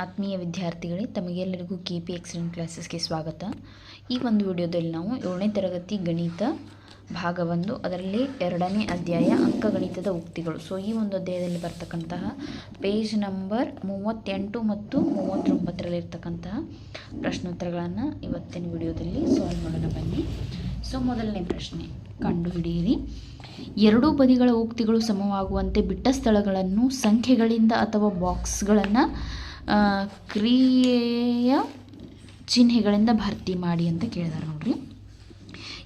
ಆತ್ಮೀಯ ವಿದ್ಯಾರ್ಥಿಗಳೇ, ತಮಗೆಲ್ಲರಿಗೂ KP ಎಕ್ಸಲೆಂಟ್ ಕ್ಲಾಸಸ್ಗೆ ಸ್ವಾಗತ. ಈ ಒಂದು ವಿಡಿಯೋದಲ್ಲಿ ನಾವು 7ನೇ ತರಗತಿ ಗಣಿತ ಭಾಗ 1 ಅದರಲ್ಲಿ 2ನೇ ಅಧ್ಯಾಯ ಅಂಕಗಣಿತದ ಉಕ್ತಿಗಳು. ಸೊ ಈ ಒಂದು ಅಧ್ಯಾಯದಲ್ಲಿ ಬರ್ತಕ್ಕಂತಹ ಪೇಜ್ ನಂಬರ್ 38 ಮತ್ತು 39ರಲ್ಲಿರ್ತಕ್ಕಂತಹ ಪ್ರಶ್ನೋತ್ತರಗಳನ್ನು ಇವತ್ತಿನ ವಿಡಿಯೋದಲ್ಲಿ ಸಾಲ್ವ್ ಮಾಡೋಣ ಬನ್ನಿ. ಸೊ ಮೊದಲನೇ ಪ್ರಶ್ನೆ, ಕಂಡುಹಿಡಿಯಿರಿ. ಎರಡೂ ಬದಿಗಳ ಉಕ್ತಿಗಳು ಸಮವಾಗುವಂತೆ ಬಿಟ್ಟ ಸ್ಥಳಗಳನ್ನು ಸಂಖ್ಯೆಗಳಿಂದ ಅಥವಾ ಬಾಕ್ಸ್ಗಳನ್ನು ಕ್ರಿಯೆಯ ಚಿಹ್ನೆಗಳಿಂದ ಭರ್ತಿ ಮಾಡಿ ಅಂತ ಕೇಳಿದಾರೆ. ನೋಡ್ರಿ,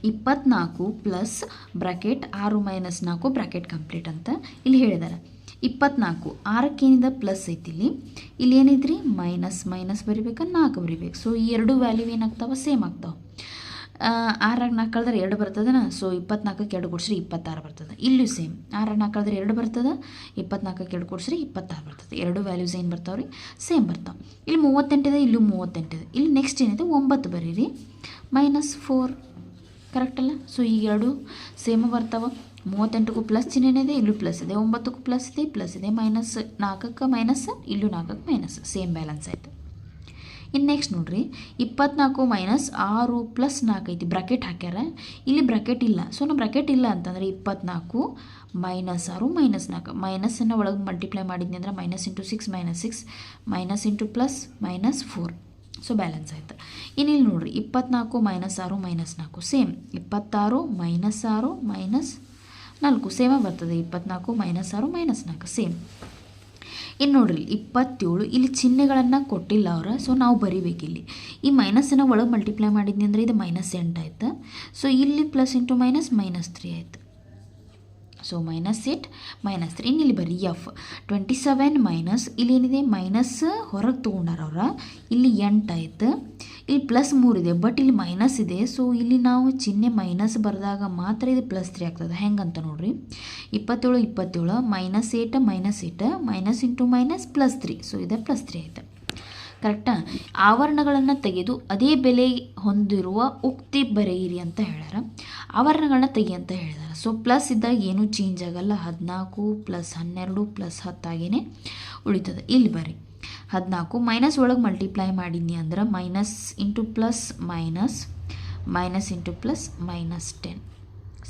24 plus bracket 6 minus 4 bracket complete ಅಂತ ಇಲ್ಲಿ ಹೇಳಿದ್ದಾರೆ. 24 6ಕ್ಕೇನಿದೆ ಪ್ಲಸ್ ಐತಿ, ಇಲ್ಲಿ ಏನಿದ್ರಿ ಮೈನಸ್ ಬರಿಬೇಕಾ 4 ಬರಿಬೇಕು. ಸೊ ಈ ಎರಡು ವ್ಯಾಲ್ಯೂ ಏನಾಗ್ತಾವೆ, ಸೇಮ್ ಆಗ್ತಾವೆ. 6 4 ಕಳೆದ್ರೆ 2 ಬರ್ತದನ. ಸೊ 24ಕ್ಕೆ 2 ಕೊಡ್ಸ್ರಿ 26 ಬರ್ತದೆ. ಇಲ್ಲೂ ಸೇಮ್ 6 4 ಕಳೆದ್ರೆ 2 ಬರ್ತದೆ, 24ಕ್ಕೆ 2 ಕೊಡ್ಸ್ರಿ 26 ಬರ್ತದೆ. ಎರಡು ವ್ಯಾಲ್ಯೂಸ್ ಏನು ಬರ್ತಾವೆ ರೀ, ಸೇಮ್ ಬರ್ತಾವೆ. ಇಲ್ಲಿ 38 ಇದೆ, ಇಲ್ಲೂ 38 ಇದೆ. ಇಲ್ಲಿ ನೆಕ್ಸ್ಟ್ ಏನಿದೆ 9 ಬರೀರಿ, -4 ಕರೆಕ್ಟ್ ಅಲ್ಲ. ಸೊ ಈಗ ಎರಡು ಸೇಮ್ ಬರ್ತಾವೆ. 38ಕ್ಕೂ ಪ್ಲಸ್ ಚಿಹ್ನೆ ಇದೆ, ಇಲ್ಲೂ ಪ್ಲಸ್ ಇದೆ. 9ಕ್ಕೂ ಪ್ಲಸ್ ಇದೆ, ಪ್ಲಸ್ ಇದೆ. -4ಕ್ಕೆ ಮೈನಸ್, ಇಲ್ಲೂ 4ಕ್ಕೆ ಮೈನಸ್, ಸೇಮ್ ಬ್ಯಾಲೆನ್ಸ್ ಆಯಿತು. ಇನ್ನು ನೆಕ್ಸ್ಟ್ ನೋಡ್ರಿ, 24 ಮೈನಸ್ 6 ಪ್ಲಸ್ 4 ಐತಿ, ಬ್ರಾಕೆಟ್ ಹಾಕ್ಯಾರ. ಇಲ್ಲಿ ಬ್ರಾಕೆಟ್ ಇಲ್ಲ. ಸೊ ನಾವು ಬ್ರಾಕೆಟ್ ಇಲ್ಲ ಅಂತಂದರೆ 24 ಮೈನಸ್ 6 ಮೈನಸ್ 4 ಮೈನಸನ್ನು ಒಳಗೆ ಮಲ್ಟಿಪ್ಲೈ ಮಾಡಿದ್ನಿ ಅಂದ್ರೆ -6 -6 minus into plus -4. So balance ಆಯ್ತು. ಇನ್ನು ಇಲ್ಲಿ ನೋಡ್ರಿ, 24 minus 6 minus 4 same. 26 minus 6 minus 4 same ಬರ್ತದೆ. 24 ಮೈನಸ್ 6 ಮೈನಸ್ 4 ಸೇಮ್. ಇನ್ನು ನೋಡ್ರಿ 27, ಇಲ್ಲಿ ಚಿಹ್ನೆಗಳನ್ನು ಕೊಟ್ಟಿಲ್ಲ ಅವ್ರು. ಸೊ ನಾವು ಬರಿಬೇಕಿಲ್ಲಿ. ಈ ಮೈನಸ್ಸನ್ನು ಒಳಗೆ ಮಲ್ಟಿಪ್ಲೈ ಮಾಡಿದ್ನಿ ಅಂದರೆ ಇದು -8 ಆಯ್ತು. ಸೊ ಇಲ್ಲಿ ಪ್ಲಸ್ ಇಂಟು ಮೈನಸ್ -3 ಆಯ್ತು. ಸೊ -8 -3. ಇನ್ನು ಇಲ್ಲಿ ಬರೀ F 27 ಮೈನಸ್, ಇಲ್ಲಿ ಏನಿದೆ ಮೈನಸ್ ಹೊರಗೆ ತೊಗೊಂಡಾರ ಅವ್ರ. ಇಲ್ಲಿ 8 ಆಯ್ತು. ಇಲ್ಲಿ +3 ಇದೆ, ಬಟ್ ಇಲ್ಲಿ ಮೈನಸ್ ಇದೆ. ಸೊ ಇಲ್ಲಿ ನಾವು ಚಿಹ್ನೆ ಮೈನಸ್ ಬರೆದಾಗ ಮಾತ್ರ ಇದು +3 ಆಗ್ತದೆ. ಹೆಂಗಂತ ನೋಡ್ರಿ, 27 -8 ಮೈನಸ್ ಇಂಟು ಮೈನಸ್ +3. ಸೊ ಇದು +3 ಆಯ್ತು. ಕರೆಕ್ಟಾ? ಆವರಣಗಳನ್ನು ತೆಗೆದು ಅದೇ ಬೆಲೆ ಹೊಂದಿರುವ ಉಕ್ತಿ ಬರೆಯಿರಿ ಅಂತ ಹೇಳ್ಯಾರ. ಆವರಣಗಳನ್ನ ತೆಗಿ ಅಂತ ಹೇಳಿದಾರೆ. ಸೊ ಪ್ಲಸ್ ಇದ್ದಾಗ ಏನೂ ಚೇಂಜ್ ಆಗಲ್ಲ. 14 + 12 + 10 ಆಗೇನೆ ಉಳಿತದೆ. ಇಲ್ಲಿ ಬರ್ರಿ, 14 ಮೈನಸ್ ಒಳಗೆ ಮಲ್ಟಿಪ್ಲೈ ಮಾಡಿದ್ನಿ ಅಂದ್ರೆ minus into plus minus, minus into plus -10.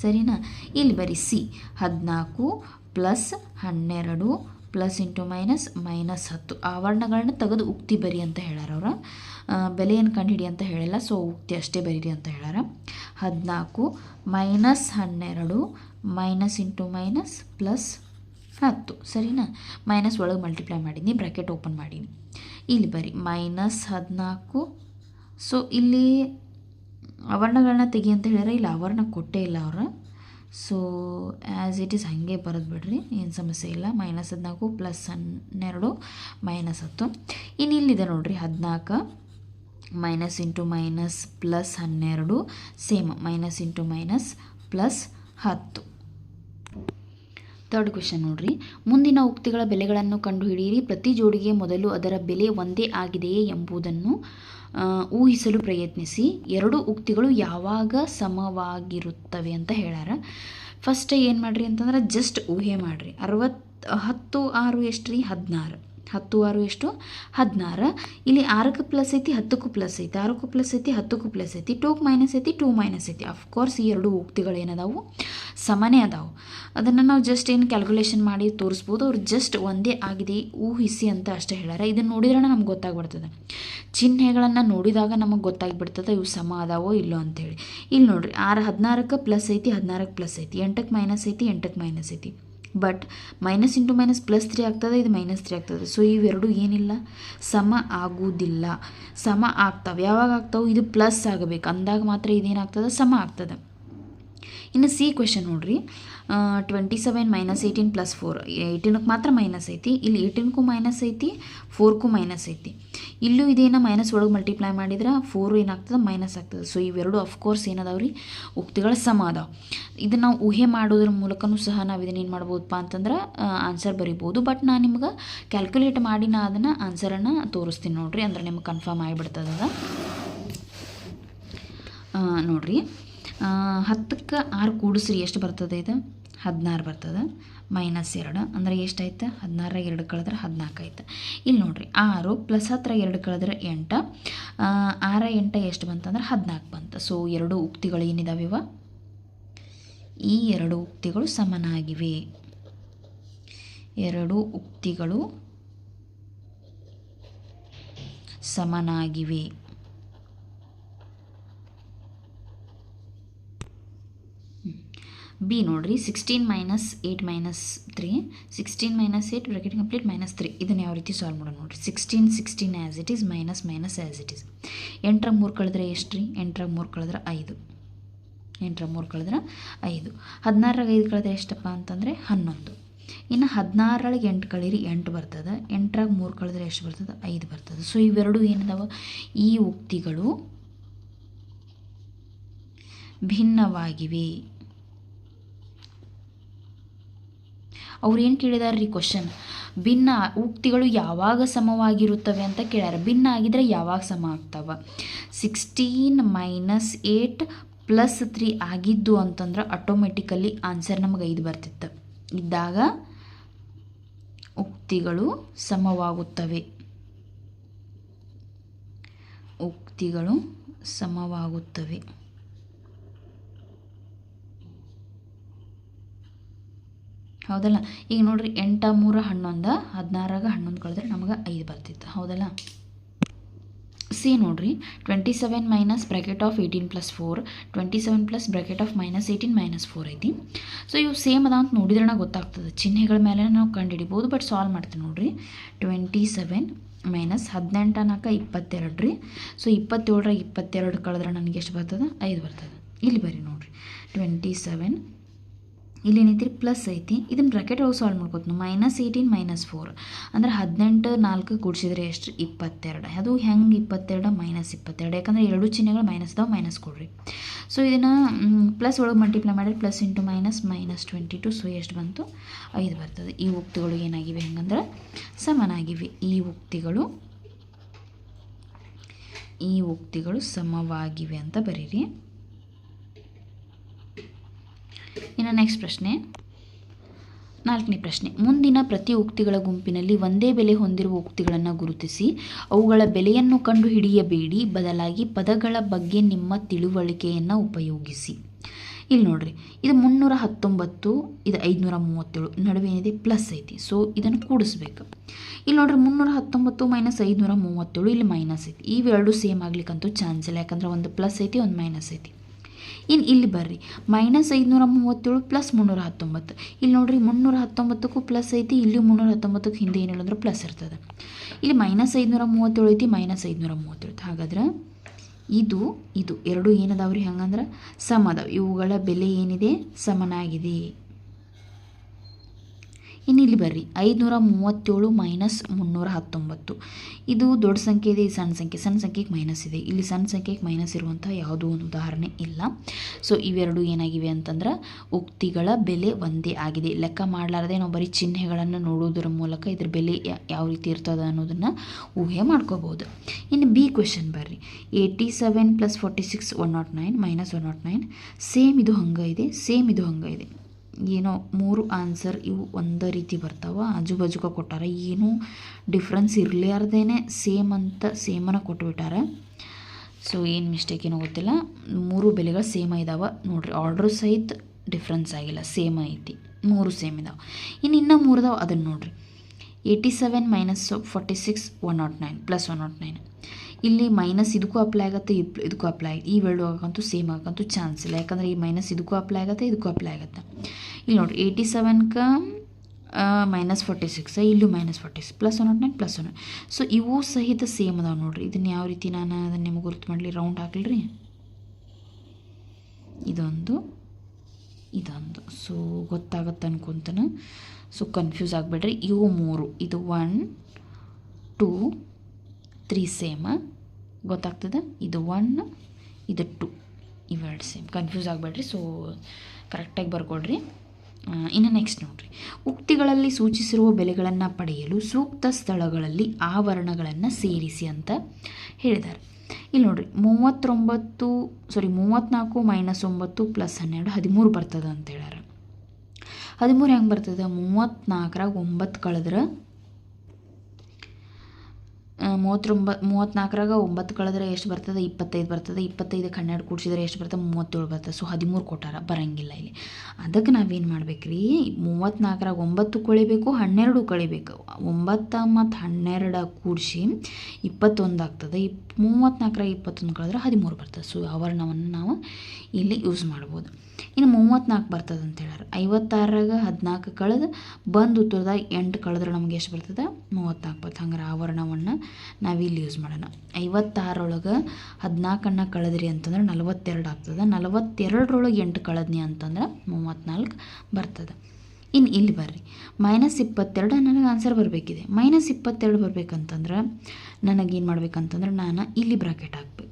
ಸರಿನಾ? ಇಲ್ಲಿ ಬರೀ ಸಿ 14 + 12 ಪ್ಲಸ್ ಇಂಟು ಮೈನಸ್ -10. ಆವರಣಗಳನ್ನ ತೆಗೆದು ಉಕ್ತಿ ಬರಿ ಅಂತ ಹೇಳ್ಯಾರ ಅವ್ರ. ಬೆಲೆಯನ್ನು ಕಂಡುಹಿಡಿ ಅಂತ ಹೇಳಿಲ್ಲ. ಸೊ ಉಕ್ತಿ ಅಷ್ಟೇ ಬರೀರಿ ಅಂತ ಹೇಳ್ಯಾರ. 14 minus 12 minus into minus plus 10. ಸರಿನಾ? ಮೈನಸ್ ಒಳಗೆ ಮಲ್ಟಿಪ್ಲೈ ಮಾಡಿದ್ನಿ, ಬ್ರ್ಯಾಕೆಟ್ ಓಪನ್ ಮಾಡೀನಿ. ಇಲ್ಲಿ ಬರಿ -14. ಸೊ ಇಲ್ಲಿ ಆವರಣಗಳನ್ನ ತೆಗಿ ಅಂತ ಹೇಳ್ಯಾರ. ಇಲ್ಲಿ ಆವರಣ ಕೊಟ್ಟೇ ಇಲ್ಲ ಅವ್ರ. ಸೊ ಆ್ಯಸ್ ಇಟ್ ಈಸ್ ಹಾಗೆ ಬರೋದು ಬಿಡ್ರಿ, ಏನು ಸಮಸ್ಯೆ ಇಲ್ಲ. -14 + 12 -10. ಇನ್ನು ಇಲ್ಲಿದೆ ನೋಡ್ರಿ 14 minus into minus plus 12 same, minus into minus plus 10. Third question ನೋಡ್ರಿ, ಮುಂದಿನ ಉಕ್ತಿಗಳ ಬೆಲೆಗಳನ್ನು ಕಂಡುಹಿಡಿಯಿರಿ. ಪ್ರತಿ ಜೋಡಿಗೆ ಮೊದಲು ಅದರ ಬೆಲೆ ಒಂದೇ ಆಗಿದೆಯೇ ಎಂಬುದನ್ನು ಊಹಿಸಲು ಪ್ರಯತ್ನಿಸಿ. ಎರಡು ಉಕ್ತಿಗಳು ಯಾವಾಗ ಸಮವಾಗಿರುತ್ತವೆ ಅಂತ ಹೇಳ್ಯಾರ. ಫಸ್ಟ್ ಏನು ಮಾಡಿರಿ ಅಂತಂದ್ರೆ ಜಸ್ಟ್ ಊಹೆ ಮಾಡಿರಿ. 10 6 ಎಷ್ಟು ರೀ, 16. 10 6 ಎಷ್ಟು, 16. ಇಲ್ಲಿ 6ಕ್ಕೆ ಪ್ಲಸ್ ಐತಿ, 10ಕ್ಕೂ ಪ್ಲಸ್ ಐತಿ. 6ಕ್ಕೂ ಪ್ಲಸ್ ಐತಿ, 10ಕ್ಕೂ ಪ್ಲಸ್ ಐತಿ. 2ಕ್ಕೆ ಮೈನಸ್ ಐತಿ, 2 ಮೈನಸ್ ಐತಿ. ಅಫ್ಕೋರ್ಸ್ ಈ ಎರಡು ಉಕ್ತಿಗಳು ಏನದಾವು, ಸಮನೇ ಅದಾವು. ಅದನ್ನು ನಾವು ಜಸ್ಟ್ ಏನು ಕ್ಯಾಲ್ಕುಲೇಷನ್ ಮಾಡಿ ತೋರಿಸ್ಬೋದು. ಅವ್ರು ಜಸ್ಟ್ ಒಂದೇ ಆಗಿದೆ ಊಹಿಸಿ ಅಂತ ಅಷ್ಟೇ ಹೇಳ್ಯಾರ. ಇದನ್ನು ನೋಡಿದ್ರೆ ನಮ್ಗೆ ಗೊತ್ತಾಗ್ಬಿಡ್ತದೆ. ಚಿಹ್ನೆಗಳನ್ನು ನೋಡಿದಾಗ ನಮಗೆ ಗೊತ್ತಾಗ್ಬಿಡ್ತದೆ ಇವು ಸಮ ಅದಾವೋ ಇಲ್ಲೋ ಅಂಥೇಳಿ. ಇಲ್ಲಿ ನೋಡಿರಿ, 16ಕ್ಕೆ ಪ್ಲಸ್ ಐತಿ, 16ಕ್ಕೆ ಪ್ಲಸ್ ಐತಿ. 8ಕ್ಕೆ ಮೈನಸ್ ಐತಿ, 8ಕ್ಕೆ ಮೈನಸ್ ಐತಿ. ಬಟ್ ಮೈನಸ್ ಇಂಟು ಮೈನಸ್ +3 ಆಗ್ತದೆ, ಇದು -3 ಆಗ್ತದೆ. ಸೊ ಇವೆರಡು ಏನಿಲ್ಲ, ಸಮ ಆಗುವುದಿಲ್ಲ. ಸಮ ಆಗ್ತವೆ. ಯಾವಾಗ ಆಗ್ತಾವೆ, ಇದು ಪ್ಲಸ್ ಆಗಬೇಕು ಅಂದಾಗ ಮಾತ್ರ ಇದೇನಾಗ್ತದೆ, ಸಮ ಆಗ್ತದೆ. ಇನ್ನು ಸಿ ಕ್ವೆಶನ್ ನೋಡ್ರಿ, 27 - 18 + 4. 18ಕ್ಕೆ ಮಾತ್ರ ಮೈನಸ್ ಐತಿ. ಇಲ್ಲಿ 18ಕ್ಕೂ ಮೈನಸ್ ಐತಿ, 4ಕ್ಕೂ ಮೈನಸ್ ಐತಿ. ಇಲ್ಲೂ ಇದೇನ ಮೈನಸ್ ಒಳಗೆ ಮಲ್ಟಿಪ್ಲೈ ಮಾಡಿದ್ರೆ 4 ಏನಾಗ್ತದೆ, ಮೈನಸ್ ಆಗ್ತದೆ. ಸೊ ಇವೆರಡು ಅಫ್ಕೋರ್ಸ್ ಏನದಾವ್ರಿ, ಉಕ್ತಿಗಳ ಸಮ ಅದಾವೆ. ಇದನ್ನು ನಾವು ಊಹೆ ಮಾಡೋದ್ರ ಮೂಲಕನೂ ಸಹ ನಾವು ಇದನ್ನ ಏನು ಮಾಡ್ಬೋದಪ್ಪ ಅಂತಂದ್ರೆ ಆನ್ಸರ್ ಬರಿಬೋದು. ಬಟ್ ನಾನು ನಿಮ್ಗೆ ಕ್ಯಾಲ್ಕುಲೇಟ್ ಮಾಡಿ ನಾ ಅದನ್ನು ಆನ್ಸರನ್ನು ತೋರಿಸ್ತೀನಿ ನೋಡ್ರಿ, ಅಂದ್ರೆ ನಿಮ್ಗೆ ಕನ್ಫರ್ಮ್ ಆಗಿಬಿಡ್ತದ. ನೋಡ್ರಿ, 10ಕ್ಕೆ 6 ಕೂಡಿಸ್ರಿ ಎಷ್ಟು ಬರ್ತದೆ, ಇದು 16 ಬರ್ತದೆ. -2 ಅಂದರೆ ಎಷ್ಟಾಯ್ತು? 16 2 ಕಳೆದ್ರೆ 14 ಆಯ್ತು. ಇಲ್ಲಿ ನೋಡಿರಿ 6 ಪ್ಲಸ್ 10 2 ಕಳೆದ್ರೆ 8, 6 8 ಎಷ್ಟು ಬಂತಂದ್ರೆ 14 ಬಂತು. ಸೊ 2 ಉಕ್ತಿಗಳು ಏನಿದಾವೆ ಇವ? ಈ 2 ಉಕ್ತಿಗಳು ಸಮನಾಗಿವೆ. 2 ಉಕ್ತಿಗಳು ಸಮನಾಗಿವೆ. ಬಿ ನೋಡ್ರಿ, 16 - 8 - 3, 16 - 8 ಬ್ರಾಕೆಟ್ ಕಂಪ್ಲೀಟ್ -3. ಇದನ್ನು ಯಾವ ರೀತಿ ಸಾಲ್ವ್ ಮಾಡೋಣ ನೋಡಿರಿ. 16 as it is, minus as it is. 8ರ 3 ಕಳೆದ್ರೆ ಎಷ್ಟು ರೀ? 8ರ 3 ಕಳೆದ್ರೆ 5. 8ರ 3 ಕಳೆದ್ರೆ 5. 16ರಾಗ 5 ಕಳೆದ್ರೆ ಎಷ್ಟಪ್ಪ ಅಂತಂದರೆ 11. ಇನ್ನು 16ರೊಳಗೆ 8 ಕಳೀರಿ 8 ಬರ್ತದೆ. 8ರಾಗ 3 ಕಳೆದ್ರೆ ಎಷ್ಟು ಬರ್ತದೆ? 5 ಬರ್ತದೆ. ಸೊ ಇವೆರಡು ಏನಿದಾವೆ? ಈ ಉಕ್ತಿಗಳು ಭಿನ್ನವಾಗಿವೆ. ಅವ್ರು ಏನು ಕೇಳಿದಾರೆ ರೀ ಕ್ವಶನ್? ಭಿನ್ನ ಉಕ್ತಿಗಳು ಯಾವಾಗ ಸಮವಾಗಿರುತ್ತವೆ ಅಂತ ಕೇಳ್ಯಾರ. ಭಿನ್ನ ಆಗಿದ್ರೆ ಯಾವಾಗ ಸಮ ಆಗ್ತಾವ? 16 - 8 + 3 ಆಗಿದ್ದು ಅಂತಂದ್ರೆ ಆಟೋಮೆಟಿಕಲಿ ಆನ್ಸರ್ ನಮಗೆ 5 ಬರ್ತಿತ್ತು. ಇದ್ದಾಗ ಉಕ್ತಿಗಳು ಸಮವಾಗುತ್ತವೆ. ಉಕ್ತಿಗಳು ಸಮವಾಗುತ್ತವೆ. ಹೌದಲ್ಲ? ಈಗ ನೋಡ್ರಿ 8 3 11, 16ರಾಗ 11 ಕಳೆದ್ರೆ ನಮಗೆ 5 ಬರ್ತಿತ್ತು. ಹೌದಲ್ಲ? ಸಿ ನೋಡ್ರಿ, 27 - ಬ್ರಾಕೆಟ್ ಆಫ್ 18 + 4, 27 + ಬ್ರಾಕೆಟ್ ಆಫ್ -18 - 4 ಐತಿ. ಸೊ ಇವು ಸೇಮ್ ಅದ ಅಂತ ನೋಡಿದ್ರೆ ಗೊತ್ತಾಗ್ತದೆ. ಚಿಹ್ನೆಗಳ ಮೇಲೆ ನಾವು ಕಂಡುಹಿಡಿಬೋದು. ಬಟ್ ಸಾಲ್ವ್ ಮಾಡ್ತೀವಿ ನೋಡ್ರಿ. 27 - 18 4 22 ರೀ. ಸೊ 27ರಾಗ 22 ಕಳೆದ್ರೆ ನನಗೆ ಎಷ್ಟು ಬರ್ತದೆ? 5 ಬರ್ತದೆ. ಇಲ್ಲಿ ಬರ್ರಿ ನೋಡ್ರಿ, 27 ಇಲ್ಲಿ ಏನೈತಿ? ಪ್ಲಸ್ ಐತಿ. ಇದನ್ನು ಬ್ರಾಕೆಟ್ ಒಳಗೆ ಸಾಲ್ವ್ ಮಾಡ್ಕೋತೀನಿ. -18 - 4 ಅಂದ್ರೆ 18 4 ಕೂಡಿಸಿದ್ರೆ ಎಷ್ಟು? 22. ಅದು ಹೆಂಗೆ 22 - 22? ಯಾಕಂದರೆ ಎರಡು ಚಿಹ್ನೆಗಳು ಮೈನಸ್ ಇದಾವೆ, ಮೈನಸ್ ಕೊಡ್ರಿ. ಸೊ ಇದನ್ನು ಪ್ಲಸ್ ಒಳಗೆ ಮಲ್ಟಿಪ್ಲೈ ಮಾಡಿದ್ರೆ ಪ್ಲಸ್ ಇಂಟು ಮೈನಸ್ -22. ಸೊ ಎಷ್ಟು ಬಂತು? 5 ಬರ್ತದೆ. ಈ ಉಕ್ತಿಗಳು ಏನಾಗಿವೆ ಹಂಗಂದ್ರೆ ಸಮನಾಗಿವೆ. ಈ ಉಕ್ತಿಗಳು ಸಮವಾಗಿವೆ ಅಂತ ಬರೀರಿ. ಇನ್ನು ನೆಕ್ಸ್ಟ್ ಪ್ರಶ್ನೆ, 4ನೇ ಪ್ರಶ್ನೆ. ಮುಂದಿನ ಪ್ರತಿ ಉಕ್ತಿಗಳ ಗುಂಪಿನಲ್ಲಿ ಒಂದೇ ಬೆಲೆ ಹೊಂದಿರುವ ಉಕ್ತಿಗಳನ್ನು ಗುರುತಿಸಿ ಅವುಗಳ ಬೆಲೆಯನ್ನು ಕಂಡುಹಿಡಿಯಬೇಡಿ, ಬದಲಾಗಿ ಪದಗಳ ಬಗ್ಗೆ ನಿಮ್ಮ ತಿಳುವಳಿಕೆಯನ್ನು ಉಪಯೋಗಿಸಿ. ಇಲ್ಲಿ ನೋಡ್ರಿ, ಇದು 319, ಇದು 537, ನಡುವೆ ಏನಿದೆ? ಪ್ಲಸ್ ಐತಿ. ಸೊ ಇದನ್ನು ಕೂಡಿಸ್ಬೇಕು. ಇಲ್ಲಿ ನೋಡ್ರಿ, 319 - 537, ಇಲ್ಲಿ ಮೈನಸ್ ಐತಿ. ಇವೆರಡು ಸೇಮ್ ಆಗ್ಲಿಕ್ಕಂತೂ ಚಾನ್ಸ್ ಇಲ್ಲ. ಯಾಕಂದ್ರೆ ಒಂದು ಪ್ಲಸ್ ಐತಿ, ಒಂದು ಮೈನಸ್ ಐತಿ. ಇನ್ನು ಇಲ್ಲಿ ಬರ್ರಿ, -537 + 319. ಇಲ್ಲಿ ನೋಡ್ರಿ, 319ಕ್ಕೂ ಪ್ಲಸ್ ಐತಿ, ಇಲ್ಲಿ 319ಕ್ಕೆ ಹಿಂದೆ ಏನಿಲ್ಲ ಅಂದ್ರೆ ಪ್ಲಸ್ ಇರ್ತದೆ. ಇಲ್ಲಿ -537 ಐತಿ, -537 ಐತಿ. ಹಾಗಾದ್ರೆ ಇದು ಎರಡು ಏನದಾವ್ರಿ? ಹಂಗಂದ್ರೆ ಸಮ ಅದಾವ. ಇವುಗಳ ಬೆಲೆ ಏನಿದೆ? ಸಮನಾಗಿದೆ. ಇನ್ನು ಇಲ್ಲಿ ಬರ್ರಿ, 537 - 319. ಇದು ದೊಡ್ಡ ಸಂಖ್ಯೆ ಇದೆ, ಇದು ಸಣ್ಣ ಸಂಖ್ಯೆಗೆ ಮೈನಸ್ ಇದೆ. ಇಲ್ಲಿ ಸಣ್ಣ ಸಂಖ್ಯೆಗೆ ಮೈನಸ್ ಇರುವಂಥ ಯಾವುದೋ ಒಂದು ಉದಾಹರಣೆ ಇಲ್ಲ. ಸೊ ಇವೆರಡು ಏನಾಗಿವೆ ಅಂತಂದ್ರೆ ಉಕ್ತಿಗಳ ಬೆಲೆ ಒಂದೇ ಆಗಿದೆ. ಲೆಕ್ಕ ಮಾಡಲಾರದೆ ನಾವು ಬರೀ ಚಿಹ್ನೆಗಳನ್ನು ನೋಡೋದ್ರ ಮೂಲಕ ಇದ್ರ ಬೆಲೆ ಯಾವ ರೀತಿ ಇರ್ತದೆ ಅನ್ನೋದನ್ನು ಊಹೆ ಮಾಡ್ಕೋಬೋದು. ಇನ್ನು ಬಿ ಕ್ವೆಶನ್ ಬರ್ರಿ, 87 + 46 109 - 109. ಸೇಮ್ ಇದು ಹಂಗೆ ಇದೆ, ಸೇಮ್ ಇದು ಹಂಗೆ ಇದೆ. ಏನೋ 3 ಆನ್ಸರ್ ಇವು ಒಂದೇ ರೀತಿ ಬರ್ತಾವ, ಆಜು ಬಾಜುಕ ಕೊಟ್ಟಾರ. ಏನೂ ಡಿಫ್ರೆನ್ಸ್ ಇರಲಾರ್ದೇನೆ ಸೇಮನ್ನು ಕೊಟ್ಬಿಟ್ಟಾರ. ಸೊ ಏನು ಮಿಸ್ಟೇಕ್ ಏನೋ ಗೊತ್ತಿಲ್ಲ. 3 ಬೆಲೆಗಳು ಸೇಮ್ ಇದಾವೆ ನೋಡ್ರಿ. ಆರ್ಡ್ರು ಸಹಿತ ಡಿಫ್ರೆನ್ಸ್ ಆಗಿಲ್ಲ, ಸೇಮ್ ಐತಿ. 3 ಸೇಮ್ ಇದಾವೆ. ಇನ್ನು 3 ಇದಾವೆ, ಅದನ್ನು ನೋಡ್ರಿ. 87 - 46 109 + 109. ಇಲ್ಲಿ ಮೈನಸ್ ಇದಕ್ಕೂ ಅಪ್ಲೈ ಆಗುತ್ತೆ, ಇದಕ್ಕೂ ಅಪ್ಲೈ ಆಗುತ್ತೆ. ಇವೆರಡು ಆಗಂತೂ ಸೇಮ್ ಆಗಂತೂ ಚಾನ್ಸ್ ಇಲ್ಲ. ಯಾಕಂದರೆ ಈ ಮೈನಸ್ ಇದಕ್ಕೂ ಅಪ್ಲೈ ಆಗುತ್ತೆ, ಇದಕ್ಕೂ ಅಪ್ಲೈ ಆಗುತ್ತೆ. ಇಲ್ಲಿ ನೋಡಿರಿ, 87ಕ್ಕೆ -46, ಇಲ್ಲೂ -46 + 109 + 109. ಸೊ ಇವು ಸಹಿತ ಸೇಮ್ ಅದಾವೆ ನೋಡಿರಿ. ಇದನ್ನು ಯಾವ ರೀತಿ ನಾನು ಅದನ್ನು ನಿಮಗೆ ಗುರ್ತು ಮಾಡಲಿ? ರೌಂಡ್ ಹಾಕ್ಲಿರಿ, ಇದೊಂದು. ಸೊ ಗೊತ್ತಾಗತ್ತೆ ಅನ್ಕೊಂತಾನೆ. So confuse ಆಗಬೇಡ್ರಿ. ಇವು 3, ಇದು 1 2 3 ಸೇಮ್ ಗೊತ್ತಾಗ್ತದೆ. ಇದು 1 ಇದು 2, ಇವೆರಡು ಸೇಮ್. ಕನ್ಫ್ಯೂಸ್ ಆಗಬೇಡ್ರಿ. ಸೊ ಕರೆಕ್ಟಾಗಿ ಬರ್ಕೊಡ್ರಿ. ಇನ್ನು ನೆಕ್ಸ್ಟ್ ನೋಡ್ರಿ, ಉಕ್ತಿಗಳಲ್ಲಿ ಸೂಚಿಸಿರುವ ಬೆಲೆಗಳನ್ನು ಪಡೆಯಲು ಸೂಕ್ತ ಸ್ಥಳಗಳಲ್ಲಿ ಆವರಣಗಳನ್ನು ಸೇರಿಸಿ ಅಂತ ಹೇಳಿದ್ದಾರೆ. ಇಲ್ಲಿ ನೋಡ್ರಿ, 34 - 9 + 12 13 ಬರ್ತದೆ ಅಂತ ಹೇಳ್ಯಾರ. 13 ಹೆಂಗೆ ಬರ್ತದೆ? 34ರಾಗ 9 ಕಳೆದ್ರೆ 34ರಾಗ 9 ಕಳೆದ್ರೆ ಎಷ್ಟು ಬರ್ತದೆ? 25 ಬರ್ತದೆ. 25ಕ್ಕೆ 12 ಕೂಡಿಸಿದ್ರೆ ಎಷ್ಟು ಬರ್ತದೆ? 37 ಬರ್ತದೆ. ಸೊ 13 ಕೊಟ್ಟಾರ, ಬರಂಗಿಲ್ಲ ಇಲ್ಲಿ. ಅದಕ್ಕೆ ನಾವೇನು ಮಾಡ್ಬೇಕು ರೀ? 34ರಾಗ 9 ಕಳಿಬೇಕು, 12 ಕಳಿಬೇಕು. 9 ಮತ್ತು 12 ಕೂಡಿಸಿ 21 ಆಗ್ತದೆ. 34ರಾಗ 21 ಕಳೆದ್ರೆ 13 ಬರ್ತದೆ. ಸೊ ಆವರಣವನ್ನು ನಾವು ಇಲ್ಲಿ ಯೂಸ್ ಮಾಡ್ಬೋದು. ಇನ್ನು 34 ಬರ್ತದೆ ಅಂತ ಹೇಳ್ಯಾರ. 56ರಾಗ 14 ಕಳೆದು ಬಂದು ಉತ್ತರದಾಗ 8 ಕಳೆದ್ರೆ ನಮ್ಗೆ ಎಷ್ಟು ಬರ್ತದೆ? 34 ಬರ್ತದೆ. ಹಂಗಾರೆ ಆವರಣವನ್ನು ನಾವಿಲ್ಲಿ ಯೂಸ್ ಮಾಡೋಣ. 56ರೊಳಗೆ 14 ಕಳೆದ್ರಿ ಅಂತಂದ್ರೆ 42 ಆಗ್ತದೆ. 42ರೊಳಗೆ 8 ಕಳೆದ್ನಿ ಅಂತಂದ್ರೆ 34 ಬರ್ತದೆ. ಇನ್ನು ಇಲ್ಲಿ ಬರ್ರಿ, -22 ನನಗೆ ಆನ್ಸರ್ ಬರಬೇಕಿದೆ. -22 ಬರಬೇಕಂತಂದ್ರೆ ನನಗೇನು ಮಾಡ್ಬೇಕಂತಂದ್ರೆ ನಾನು ಇಲ್ಲಿ ಬ್ರಾಕೆಟ್ ಹಾಕ್ಬೇಕು.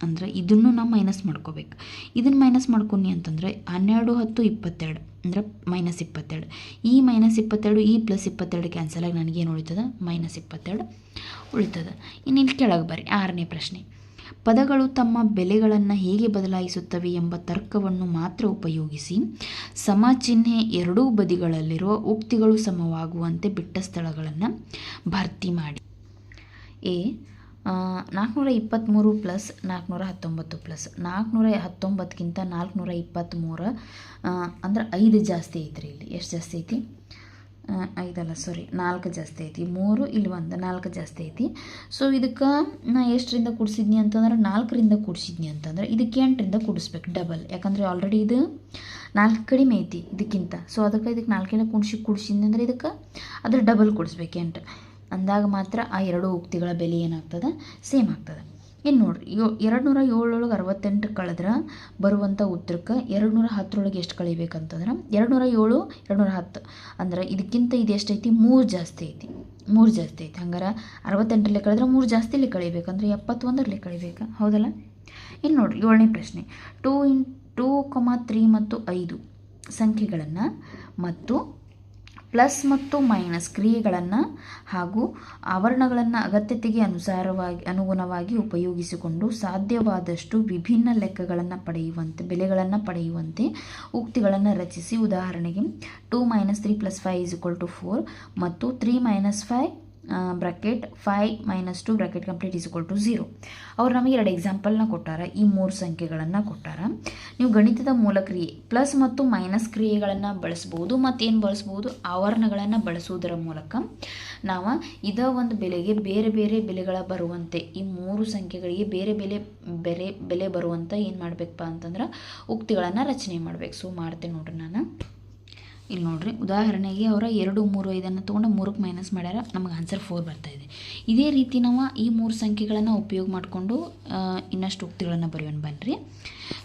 ಅಂದರೆ ಇದನ್ನು ನಾವು ಮೈನಸ್ ಮಾಡ್ಕೋಬೇಕು. ಇದನ್ನು ಮೈನಸ್ ಮಾಡ್ಕೊನಿ ಅಂತಂದರೆ 12 10 22 ಅಂದರೆ -22. ಈ -22 ಈ +22 ಕ್ಯಾನ್ಸಲ್ ಆಗಿ ನನಗೇನು ಉಳಿತದೆ? -22 ಉಳಿತದೆ. ಇನ್ನು ಇಲ್ಲಿ ಕೆಳಗೆ ಬರ್ರಿ, 6ನೇ ಪ್ರಶ್ನೆ. ಪದಗಳು ತಮ್ಮ ಬೆಲೆಗಳನ್ನು ಹೇಗೆ ಬದಲಾಯಿಸುತ್ತವೆ ಎಂಬ ತರ್ಕವನ್ನು ಮಾತ್ರ ಉಪಯೋಗಿಸಿ ಸಮ ಚಿಹ್ನೆ ಎರಡೂ ಬದಿಗಳಲ್ಲಿರುವ ಉಕ್ತಿಗಳು ಸಮವಾಗುವಂತೆ ಬಿಟ್ಟ ಸ್ಥಳಗಳನ್ನು ಭರ್ತಿ ಮಾಡಿ. ಎ 423 ಪ್ಲಸ್ 419 ಪ್ಲಸ್ 419ಗಿಂತ 423 ಅಂದ್ರೆ 5 ಜಾಸ್ತಿ ಐತ್ರಿ. ಇಲ್ಲಿ ಎಷ್ಟು ಜಾಸ್ತಿ ಐತಿ? 4 ಜಾಸ್ತಿ ಐತಿ. 3 ಇಲ್ಲಿ 1 4 ಜಾಸ್ತಿ ಐತಿ. ಸೊ ಇದಕ್ಕೆ ನಾ ಎಷ್ಟರಿಂದ ಕೂಡಿಸಿದ್ನಿ ಅಂತಂದ್ರೆ 4ರಿಂದ ಕೂಡಿಸಿದ್ನಿ ಅಂತಂದ್ರೆ ಇದಕ್ಕೆ 8ರಿಂದ ಕೂಡಿಸ್ಬೇಕು ಡಬಲ್. ಯಾಕಂದರೆ ಆಲ್ರೆಡಿ ಇದು 4 ಕಡಿಮೆ ಐತಿ ಇದಕ್ಕಿಂತ. ಸೊ ಅದಕ್ಕೆ ಇದಕ್ಕೆ 4ರಿಂದ ಕೂಡಿಸಿದ್ನಿ ಅಂದರೆ ಇದಕ್ಕೆ ಅದ್ರ ಡಬಲ್ ಕೂಡಿಸ್ಬೇಕು 8. ಅಂದಾಗ ಮಾತ್ರ ಆ ಎರಡು ಉಕ್ತಿಗಳ ಬೆಲೆ ಏನಾಗ್ತದೆ? ಸೇಮ್ ಆಗ್ತದೆ. ಇನ್ನು ನೋಡ್ರಿ, 207 68 ಕಳೆದ್ರೆ ಬರುವಂಥ ಉತ್ತರಕ್ಕೆ 210 ಎಷ್ಟು ಕಳಿಬೇಕಂತಂದ್ರೆ 207 210 ಅಂದ್ರೆ ಇದಕ್ಕಿಂತ ಇದು ಎಷ್ಟೈತಿ? 3 ಜಾಸ್ತಿ ಐತಿ. 3 ಜಾಸ್ತಿ ಐತಿ. ಹಂಗಾರೆ 68ರಲ್ಲಿ ಕಳೆದ್ರೆ 3 ಜಾಸ್ತಿಲಿ ಕಳಿಬೇಕಂದ್ರೆ 71ರಲ್ಲಿ ಕಳಿಬೇಕು. ಹೌದಲ್ಲ? ಇನ್ನು ನೋಡ್ರಿ, 7ನೇ ಪ್ರಶ್ನೆ. 2 3 ಮತ್ತು 5 ಸಂಖ್ಯೆಗಳನ್ನು ಮತ್ತು ಪ್ಲಸ್ ಮತ್ತು ಮೈನಸ್ ಕ್ರಿಯೆಗಳನ್ನು ಹಾಗೂ ಆವರಣಗಳನ್ನು ಅಗತ್ಯತೆಗೆ ಅನುಗುಣವಾಗಿ ಉಪಯೋಗಿಸಿಕೊಂಡು ಸಾಧ್ಯವಾದಷ್ಟು ವಿಭಿನ್ನ ಬೆಲೆಗಳನ್ನು ಪಡೆಯುವಂತೆ ಉಕ್ತಿಗಳನ್ನು ರಚಿಸಿ. ಉದಾಹರಣೆಗೆ 2 - 3 + 5 = 4 ಮತ್ತು 3 - 5 ಬ್ರಾಕೆಟ್ 5 - 2 ಬ್ರಾಕೆಟ್ ಕಂಪ್ಲೀಟ್ = 0. ಅವ್ರು ನಮಗೆ 2 ಎಕ್ಸಾಂಪಲ್ನ ಕೊಟ್ಟಾರ. ಈ 3 ಸಂಖ್ಯೆಗಳನ್ನು ಕೊಟ್ಟಾರ. ನೀವು ಗಣಿತದ ಮೂಲಕ್ರಿಯೆ ಪ್ಲಸ್ ಮತ್ತು ಮೈನಸ್ ಕ್ರಿಯೆಗಳನ್ನು ಬಳಸ್ಬೋದು. ಮತ್ತೇನು ಬಳಸ್ಬೋದು? ಆವರಣಗಳನ್ನು ಬಳಸುವುದರ ಮೂಲಕ ನಾವು ಇದೇ ಒಂದು ಬೆಲೆಗೆ ಬೇರೆ ಬೇರೆ ಬೆಲೆಗಳ ಬರುವಂತೆ, ಈ 3 ಸಂಖ್ಯೆಗಳಿಗೆ ಬೇರೆ ಬೆಲೆ ಬರುವಂಥ ಏನು ಮಾಡಬೇಕಪ್ಪ ಅಂತಂದ್ರೆ ಉಕ್ತಿಗಳನ್ನು ರಚನೆ ಮಾಡಬೇಕು. ಸೊ ಮಾಡ್ತೇನೆ ನೋಡ್ರಿ ನಾನು. ಇಲ್ಲಿ ನೋಡ್ರಿ, ಉದಾಹರಣೆಗೆ ಅವರ 2 3 5 ತೊಗೊಂಡು 3ಕ್ಕೆ ಮೈನಸ್ ಮಾಡ್ಯಾರ, ನಮಗೆ ಆನ್ಸರ್ 4 ಬರ್ತಾಯಿದೆ. ಇದೇ ರೀತಿ ನಾವು ಈ 3 ಸಂಖ್ಯೆಗಳನ್ನು ಉಪಯೋಗ ಮಾಡಿಕೊಂಡು ಇನ್ನಷ್ಟು ಉಕ್ತಿಗಳನ್ನು ಬರೆಯೋಣ ಬನ್ನಿರಿ.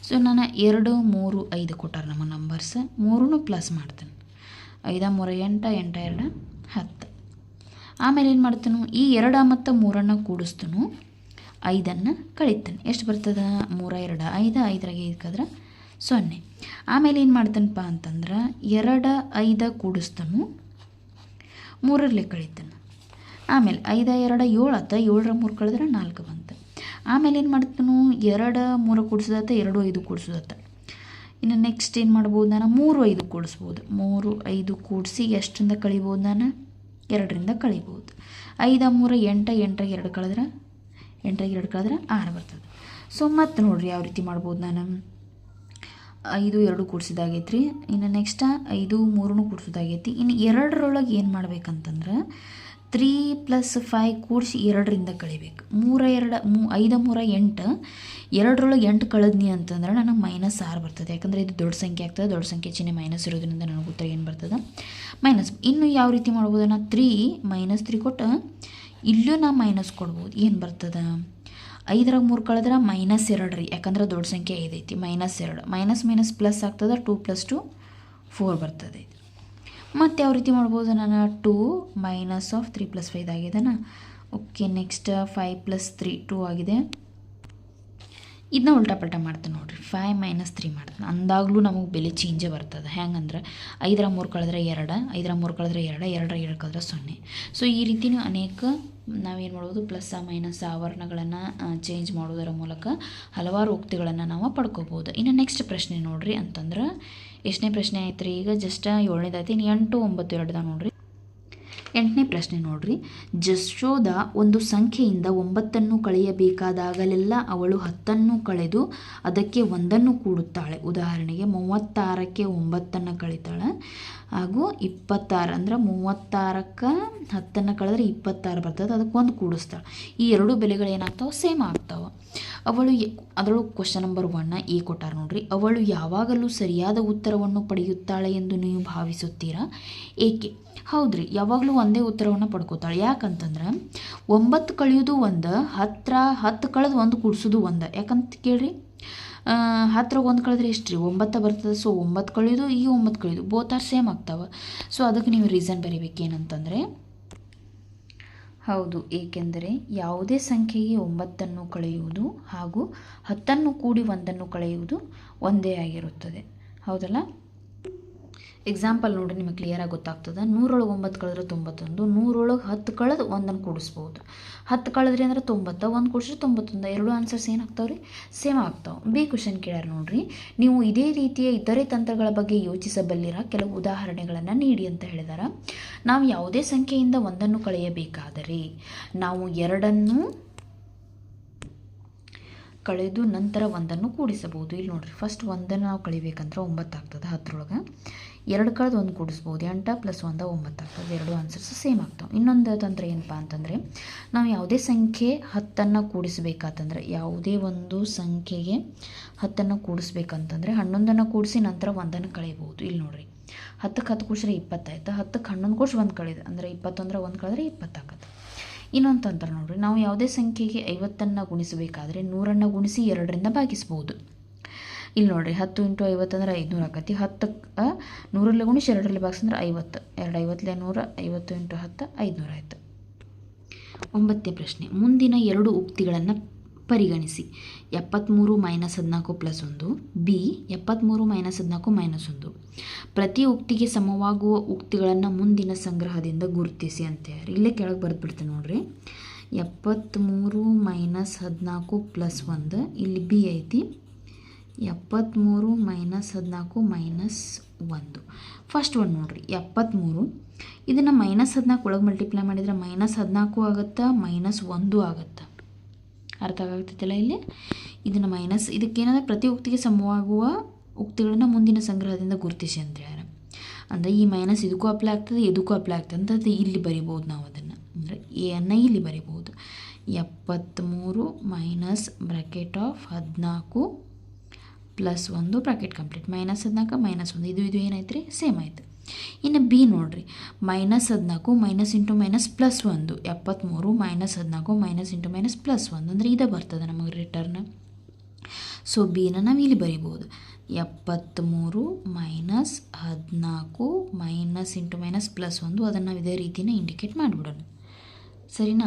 ಸೊ ನಾನು 2 3 5 ಕೊಟ್ಟಾರ ನಮ್ಮ ನಂಬರ್ಸ್, 3 ಪ್ಲಸ್ ಮಾಡ್ತೇನೆ. 5 3 8 8 2 10. ಆಮೇಲೆ ಏನು ಮಾಡ್ತೇನೆ? ಈ 2 ಮತ್ತು 3 ಕೂಡಿಸ್ತೇನೆ, 5 ಕಳಿತೇನೆ. ಎಷ್ಟು ಬರ್ತದೆ? 3 2 5 5ರಾಗೆ 5 ಕದ್ರೆ 0. ಆಮೇಲೆ ಏನು ಮಾಡ್ತೇನಪ್ಪ ಅಂತಂದ್ರೆ 2 5 ಕೂಡಿಸ್ತಾನು, 3ರಲ್ಲಿ ಕಳಿತಾನೆ. ಆಮೇಲೆ 5 2 7 ಆತ, 7ರ 3 ಕಳೆದ್ರೆ 4 ಬಂತು. ಆಮೇಲೆ ಏನು ಮಾಡ್ತಾನು? 2 3 ಕೂಡಿಸೋದತ್ತ, 2 5 ಕೂಡಿಸೋದತ್ತ. ಇನ್ನು ನೆಕ್ಸ್ಟ್ ಏನು ಮಾಡ್ಬೋದು? ನಾನು 3 5 ಕೂಡಿಸ್ಬೋದು. 3 5 ಕೂಡಿಸಿ ಎಷ್ಟರಿಂದ ಕಳಿಬೋದು? ನಾನು 2ರಿಂದ ಕಳಿಬೋದು. 5 3 8 8ರಾಗೆ 2 ಕಳೆದ್ರೆ 6 ಬರ್ತದೆ. ಸೊ ಮತ್ತೆ ನೋಡಿರಿ ಯಾವ ರೀತಿ ಮಾಡ್ಬೋದು. ನಾನು 5 2 ಕೂಡಿಸಿದಾಗೈತ್ರಿ. ಇನ್ನು ನೆಕ್ಸ್ಟ್ 5 3 ಕೂಡಿಸೋದಾಗೈತಿ. ಇನ್ನು 2ರೊಳಗೆ ಏನು ಮಾಡ್ಬೇಕಂತಂದ್ರೆ 3 + 5 ಕೂಡಿಸಿ 2ರಿಂದ ಕಳಿಬೇಕು. 3 2 5 3 8 2ರೊಳಗೆ 8 ಕಳೆದ್ನಿ ಅಂತಂದ್ರೆ ನನಗೆ -6 ಬರ್ತದೆ. ಯಾಕಂದರೆ ಇದು ದೊಡ್ಡ ಸಂಖ್ಯೆ ಆಗ್ತದೆ. ದೊಡ್ಡ ಸಂಖ್ಯೆ ಚಿಹ್ನೆ ಮೈನಸ್ ಇರೋದ್ರಿಂದ ನನಗೆ ಉತ್ತರ ಏನು ಬರ್ತದೆ? ಮೈನಸ್. ಇನ್ನು ಯಾವ ರೀತಿ ಮಾಡ್ಬೋದು? ನಾನು 3 -3 ಕೊಟ್ಟು ಇಲ್ಲೂ ನಾ ಮೈನಸ್ ಕೊಡ್ಬೋದು. ಏನು ಬರ್ತದೆ? 5ರಾಗ 3 ಕಳೆದ್ರೆ -2 ರೀ. ಯಾಕಂದ್ರೆ ದೊಡ್ಡ ಸಂಖ್ಯೆ 5 ಐತಿ. -2 ಮೈನಸ್ ಪ್ಲಸ್ ಆಗ್ತದೆ. 2 + 2 4 ಬರ್ತದೆ. ಮತ್ತು ಯಾವ ರೀತಿ ಮಾಡ್ಬೋದು? ನಾನು 2 -3 + 5 ಆಗಿದೆನಾ? ಓಕೆ. ನೆಕ್ಸ್ಟ್ 5 + 3 2 ಆಗಿದೆ. ಇದನ್ನ ಉಲ್ಟಾಪಲ್ಟ ಮಾಡ್ತೇನೆ ನೋಡಿರಿ. 5 - 3 ಮಾಡ್ತೇನೆ. ಅಂದಾಗಲೂ ನಮಗೆ ಬೆಲೆ ಚೇಂಜೇ ಬರ್ತದೆ. ಹೆಂಗಂದ್ರೆ 5ರ 3 ಕಳೆದ್ರೆ 2, 5ರ 3 ಕಳೆದ್ರೆ 2, 2ರ 7 ಕಳೆದ್ರೆ 0. ಸೊ ಈ ರೀತಿಯೂ ಅನೇಕ ನಾವೇನು ಮಾಡ್ಬೋದು? ಪ್ಲಸ್ ಮೈನಸ್ ಆವರಣಗಳನ್ನು ಚೇಂಜ್ ಮಾಡೋದರ ಮೂಲಕ ಹಲವಾರು ಉಕ್ತಿಗಳನ್ನು ನಾವು ಪಡ್ಕೋಬೋದು. ಇನ್ನು ನೆಕ್ಸ್ಟ್ ಪ್ರಶ್ನೆ ನೋಡ್ರಿ ಅಂತಂದ್ರೆ ಎಷ್ಟನೇ ಪ್ರಶ್ನೆ ಆಯ್ತು ರೀ ಈಗ ಜಸ್ಟ್ 7ನೇದಾಯ್ತು. ಇನ್ನು 8, 9 ಎರಡ್ದ ನೋಡಿರಿ. 8ನೇ ಪ್ರಶ್ನೆ ನೋಡ್ರಿ. ಜಶೋದ ಒಂದು ಸಂಖ್ಯೆಯಿಂದ 9 ಕಳೆಯಬೇಕಾದಾಗಲೆಲ್ಲ ಅವಳು 10 ಕಳೆದು ಅದಕ್ಕೆ 1 ಕೂಡುತ್ತಾಳೆ. ಉದಾಹರಣೆಗೆ 36ಕ್ಕೆ 9 ಕಳೀತಾಳೆ ಹಾಗೂ 26 ಅಂದ್ರೆ 36ಕ್ಕೆ 10 ಕಳೆದ್ರೆ 26 ಬರ್ತದೆ, ಅದಕ್ಕೆ 1 ಕೂಡಿಸ್ತಾಳೆ. ಈ ಎರಡು ಬೆಲೆಗಳು ಏನಾಗ್ತಾವೆ? ಸೇಮ್ ಆಗ್ತಾವೆ. ಅವಳು ಅದರೊಳಗೆ ಕ್ವಶನ್ ನಂಬರ್ 1 ಎ ಕೊಟ್ಟಾರ ನೋಡ್ರಿ. ಅವಳು ಯಾವಾಗಲೂ ಸರಿಯಾದ ಉತ್ತರವನ್ನು ಪಡೆಯುತ್ತಾಳೆ ಎಂದು ನೀವು ಭಾವಿಸುತ್ತೀರಾ? ಏಕೆ? ಹೌದ್ರಿ, ಯಾವಾಗಲೂ ಒಂದೇ ಉತ್ತರವನ್ನು ಪಡ್ಕೋತಾಳೆ. ಯಾಕಂತಂದ್ರೆ 9 ಕಳೆಯೋದು 1, 10 ಕಳೆದು 1 ಕೂಡಿಸೋದು 1. ಯಾಕಂತ ಕೇಳ್ರಿ, 10 1 ಕಳೆದ್ರೆ ಎಷ್ಟು ರೀ? 9 ಬರ್ತದೆ. ಸೊ 9 ಕಳೆಯೋದು ಈ 9 ಕಳೆಯೋದು ಬೋತ್ ಆರ್ ಸೇಮ್ ಆಗ್ತಾವೆ. ಸೊ ಅದಕ್ಕೆ ನೀವು ರೀಸನ್ ಬರೀಬೇಕೇನಂತಂದರೆ, ಹೌದು, ಏಕೆಂದರೆ ಯಾವುದೇ ಸಂಖ್ಯೆಗೆ 9 ಕಳೆಯುವುದು ಹಾಗೂ 10 ಕೂಡಿ 1 ಕಳೆಯುವುದು ಒಂದೇ ಆಗಿರುತ್ತದೆ. ಹೌದಲ್ಲ? ಎಕ್ಸಾಂಪಲ್ ನೋಡಿ, ನಿಮಗೆ ಕ್ಲಿಯರಾಗಿ ಗೊತ್ತಾಗ್ತದೆ. 100 ಒಳಗೆ 9 ಕಳೆದ್ರೆ 91, 100 ಒಳಗೆ 10 ಕಳೆದು 1 ಕೂಡಿಸ್ಬೋದು. 10 ಕಳೆದ್ರಿ ಅಂದ್ರೆ 90, 1 ಕೂಡಿಸ್ರೆ 91. ಎರಡು ಆನ್ಸರ್ಸ್ ಏನಾಗ್ತಾವೆ ರೀ? ಸೇಮ್ ಆಗ್ತಾವೆ. ಬಿ ಕ್ವಶನ್ ಕೇಳ್ಯಾರ ನೋಡ್ರಿ. ನೀವು ಇದೇ ರೀತಿಯ ಇತರೆ ತಂತ್ರಗಳ ಬಗ್ಗೆ ಯೋಚಿಸಬಲ್ಲಿರ ಕೆಲವು ಉದಾಹರಣೆಗಳನ್ನು ನೀಡಿ ಅಂತ ಹೇಳಿದಾರ. ನಾವು ಯಾವುದೇ ಸಂಖ್ಯೆಯಿಂದ 1 ಕಳೆಯಬೇಕಾದರೆ ನಾವು 2 ಕಳೆದು ನಂತರ 1 ಕೂಡಿಸಬಹುದು. ಇಲ್ಲಿ ನೋಡ್ರಿ, ಫಸ್ಟ್ 1 ನಾವು ಕಳಿಬೇಕಂದ್ರೆ 9 ಆಗ್ತದೆ. 10ರೊಳಗೆ 2 ಕಳೆದು 1 ಕೂಡಿಸ್ಬೋದು. 8 + 1 9 ಆಗ್ತದೆ. ಎರಡು ಆನ್ಸರ್ಸ್ ಸೇಮ್ ಆಗ್ತಾವೆ. ಇನ್ನೊಂದು ತಂತ್ರ ಏನಪ್ಪ ಅಂತಂದರೆ, ನಾವು ಯಾವುದೇ ಸಂಖ್ಯೆ 10 ಕೂಡಿಸಬೇಕಾತಂದ್ರೆ, ಯಾವುದೇ ಒಂದು ಸಂಖ್ಯೆಗೆ 10 ಕೂಡಿಸ್ಬೇಕಂತಂದರೆ 11 ಕೂಡಿಸಿ ನಂತರ 1 ಕಳೆಯಬಹುದು. ಇಲ್ಲಿ ನೋಡ್ರಿ, 10ಕ್ಕೆ 10 ಕೂಡಿಸ್ರೆ 20 ಆಯ್ತು. 10ಕ್ಕೆ 11 ಕೂಡಿಸಿ 1 ಕಳೆದ ಅಂದರೆ 21 1 ಕಳೆದ್ರೆ 20 ಆಗುತ್ತೆ. ಇನ್ನೊಂದು ತಂತ್ರ ನೋಡ್ರಿ, ನಾವು ಯಾವುದೇ ಸಂಖ್ಯೆಗೆ 50 ಗುಣಿಸಬೇಕಾದ್ರೆ 100 ಗುಣಿಸಿ 2ರಿಂದ ಭಾಗಿಸ್ಬೋದು. ಇಲ್ಲಿ ನೋಡ್ರಿ, 10 × 50 ಅಂದರೆ 500 ಆಕತಿ. 10ಕ್ಕೆ 100ರಲ್ಲಿ ಗುಣಿಸಿ 2ರಲ್ಲಿ ಭಾಗಿಸಿದ್ರೆ 50. 2 50 100, 50 × 10 500 ಆಯಿತು. 9ನೇ ಪ್ರಶ್ನೆ. ಮುಂದಿನ 2 ಉಕ್ತಿಗಳನ್ನು ಪರಿಗಣಿಸಿ. 73 - 14 + 1. ಬಿ 73 - 14 - 1. ಪ್ರತಿ ಉಕ್ತಿಗೆ ಸಮವಾಗುವ ಉಕ್ತಿಗಳನ್ನು ಮುಂದಿನ ಸಂಗ್ರಹದಿಂದ ಗುರುತಿಸಿ ಅಂತ ಹೇಳಿ ಇಲ್ಲೇ ಕೆಳಗೆ ಬರೆದ್ಬಿಡ್ತೀನಿ ನೋಡ್ರಿ. 73 - 14 + 1. ಇಲ್ಲಿ ಬಿ ಐತಿ. 73 - 14 - 1. ಫಸ್ಟ್ ಒಂದು ನೋಡ್ರಿ, 73 ಇದನ್ನು -14 ಒಳಗೆ ಮಲ್ಟಿಪ್ಲೈ ಮಾಡಿದರೆ -14 ಆಗುತ್ತೆ, -1 ಆಗುತ್ತೆ. ಅರ್ಥ ಆಗ್ತೈತಿಲ್ಲ ಇಲ್ಲಿ? ಇದನ್ನು ಇದಕ್ಕೇನಾದ್ರೆ ಪ್ರತಿ ಉಕ್ತಿಗೆ ಸಮವಾಗುವ ಉಕ್ತಿಗಳನ್ನು ಮುಂದಿನ ಸಂಗ್ರಹದಿಂದ ಗುರುತಿಸಿ ಅಂತ ಹೇಳ್ಯಾರ. ಅಂದರೆ ಈ ಮೈನಸ್ ಇದಕ್ಕೂ ಅಪ್ಲೈ ಆಗ್ತದೆ, ಇದಕ್ಕೂ ಅಪ್ಲೈ ಆಗ್ತದೆ ಅಂತ ಅದು ಇಲ್ಲಿ ಬರಿಬೋದು. ನಾವು ಅದನ್ನು ಅಂದರೆ ಎನ್ನು ಇಲ್ಲಿ ಬರಿಬೋದು. 73 minus bracket of 14 + 1 bracket complete. -14 -1 ಇದು ಏನಾಯ್ತು ರೀ? ಸೇಮ್ ಆಯ್ತು. ಇನ್ನು ಬಿ ನೋಡ್ರಿ, -14 minus into minus plus 1. 73 -14 minus into minus +1 ಅಂದರೆ ಇದೇ ಬರ್ತದೆ ನಮಗೆ ರಿಟರ್ನ್. ಸೊ ಬಿನ ನಾವು ಇಲ್ಲಿ ಬರಿಬೋದು. 73 - 14 ಮೈನಸ್ ಇಂಟು ಮೈನಸ್ +1 ಅದನ್ನು ನಾವು ಇದೇ ರೀತಿನೇ ಇಂಡಿಕೇಟ್ ಮಾಡಿಬಿಡೋಣ. ಸರಿನಾ?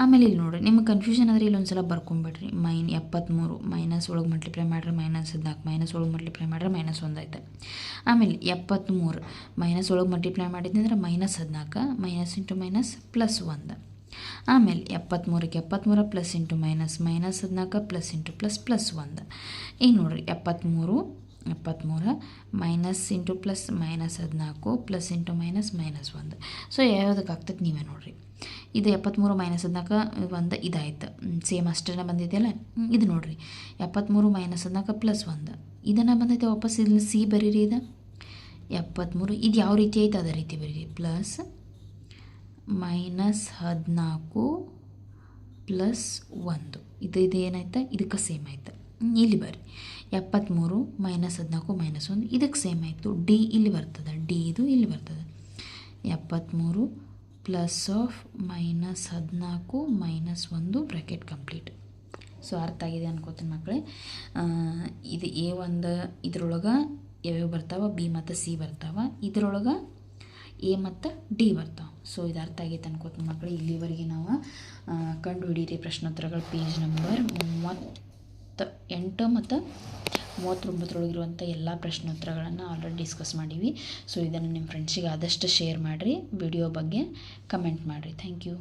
ಆಮೇಲೆ ಇಲ್ಲಿ ನೋಡಿರಿ, ನಿಮಗೆ ಕನ್ಫ್ಯೂಷನ್ ಆದರೆ ಇಲ್ಲೊಂದು ಸಲ ಬರ್ಕೊಂಬಿಡ್ರಿ. 73 ಮೈನಸ್ ಒಳಗೆ ಮಲ್ಟಿಪ್ಲೈ ಮಾಡಿದ್ರೆ -14, ಮೈನಸ್ ಒಳಗೆ ಮಲ್ಟಿಪ್ಲೈ ಮಾಡಿದ್ರೆ -1 ಆಯ್ತು. ಆಮೇಲೆ 73 ಮೈನಸ್ ಒಳಗೆ ಮಲ್ಟಿಪ್ಲೈ ಮಾಡಿದ್ದಂದ್ರೆ -14 ಮೈನಸ್ ಇಂಟು ಮೈನಸ್ +1. ಆಮೇಲೆ 73ಕ್ಕೆ 73 plus into minus -14 plus into +1. ಈಗ ನೋಡಿರಿ, 73 minus into plus -14 plus into minus -1. So ಯಾವುದಕ್ಕೆ ಆಗ್ತದೆ ನೀವೇ ನೋಡಿರಿ. ಇದು 73 - 14 1 ಇದಾಯ್ತು. ಸೇಮ್ ಅಷ್ಟೇ ಬಂದಿದೆಯಲ್ಲ. ಇದು ನೋಡಿರಿ, 73 - 14 +1 ಇದನ್ನು ಬಂದೈತೆ. ವಾಪಸ್ ಇಲ್ಲಿ ಸಿ ಬರೀರಿ. ಇದು 73 ಇದು ಯಾವ ರೀತಿ ಐತೆ ಅದೇ ರೀತಿ ಬರೀರಿ. ಪ್ಲಸ್ -14 + 1 ಇದು ಏನಾಯ್ತು? ಇದಕ್ಕೆ ಸೇಮ್ ಆಯ್ತು. ಇಲ್ಲಿ ಬರ್ರಿ, 73 - 14 - 1 ಇದಕ್ಕೆ ಸೇಮ್ ಆಯಿತು. ಡಿ ಇಲ್ಲಿ ಬರ್ತದೆ, ಡಿ ಇದು ಇಲ್ಲಿ ಬರ್ತದೆ. 73 plus of -14 -1 bracket complete. So ಅರ್ಥ ಆಗಿದೆ ಅನ್ಕೋತೀನಿ ಮಕ್ಕಳೇ. ಇದು A1 ಇದ್ರೊಳಗೆ ಯಾವ್ಯಾವ ಬರ್ತಾವೆ? ಬಿ ಮತ್ತು ಸಿ ಬರ್ತಾವೆ. ಇದ್ರೊಳಗೆ ಎ ಮತ್ತು ಡಿ ಬರ್ತಾವೆ. ಸೊ ಇದು ಅರ್ಥ ಆಗೈತೆ ಅನ್ಕೋತೀನಿ ಮಕ್ಕಳು. ಇಲ್ಲಿವರೆಗೆ ನಾವು ಕಂಡುಹಿಡೀರಿ ಪ್ರಶ್ನೋತ್ತರಗಳು ಪೇಜ್ ನಂಬರ್ 38 ಮತ್ತು 39ರೊಳಗಿರುವಂಥ ಎಲ್ಲ ಪ್ರಶ್ನೋತ್ತರಗಳನ್ನು ಆಲ್ರೆಡಿ ಡಿಸ್ಕಸ್ ಮಾಡೀವಿ. ಸೊ ಇದನ್ನು ನಿಮ್ಮ ಫ್ರೆಂಡ್ಸಿಗೆ ಆದಷ್ಟು ಶೇರ್ ಮಾಡಿರಿ. ವಿಡಿಯೋ ಬಗ್ಗೆ ಕಮೆಂಟ್ ಮಾಡಿರಿ. Thank you.